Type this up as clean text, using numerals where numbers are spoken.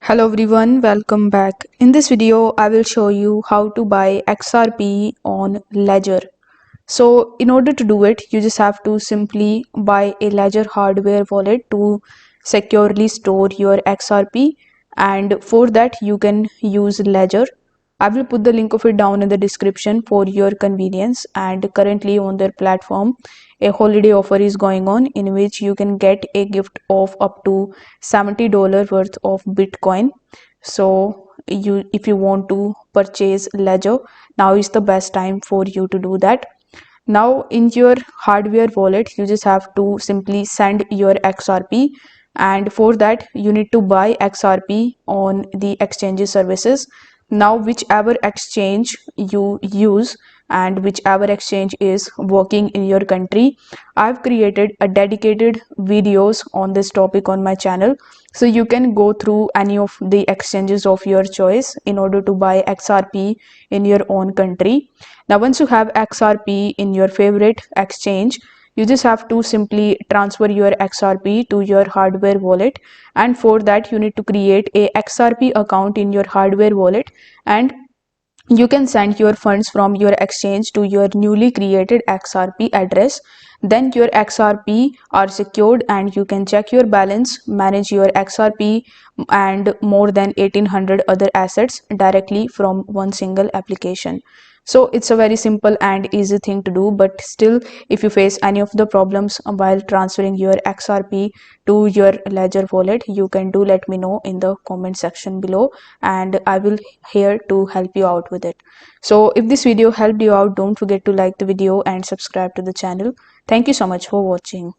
Hello everyone, welcome back. In this video, I will show you how to buy XRP on Ledger. So in order to do it, you just have to simply buy a Ledger hardware wallet to securely store your XRP, and for that you can use Ledger. I will put the link of it down in the description for your convenience. And currently on their platform, a holiday offer is going on in which you can get a gift of up to $70 worth of Bitcoin. So if you want to purchase Ledger, now is the best time for you to do that. Now in your hardware wallet, you just have to simply send your XRP, and for that you need to buy XRP on the exchange services. Now whichever exchange you use and whichever exchange is working in your country, I've created a dedicated videos on this topic on my channel, so you can go through any of the exchanges of your choice in order to buy XRP in your own country. Now once you have XRP in your favorite exchange, you just have to simply transfer your XRP to your hardware wallet, and for that you need to create a XRP account in your hardware wallet, and you can send your funds from your exchange to your newly created XRP address. Then your XRP are secured and you can check your balance, manage your XRP and more than 1800 other assets directly from one single application. So it's a very simple and easy thing to do, but still if you face any of the problems while transferring your XRP to your Ledger wallet, you can do let me know in the comment section below, and I will here to help you out with it. So if this video helped you out, don't forget to like the video and subscribe to the channel. Thank you so much for watching.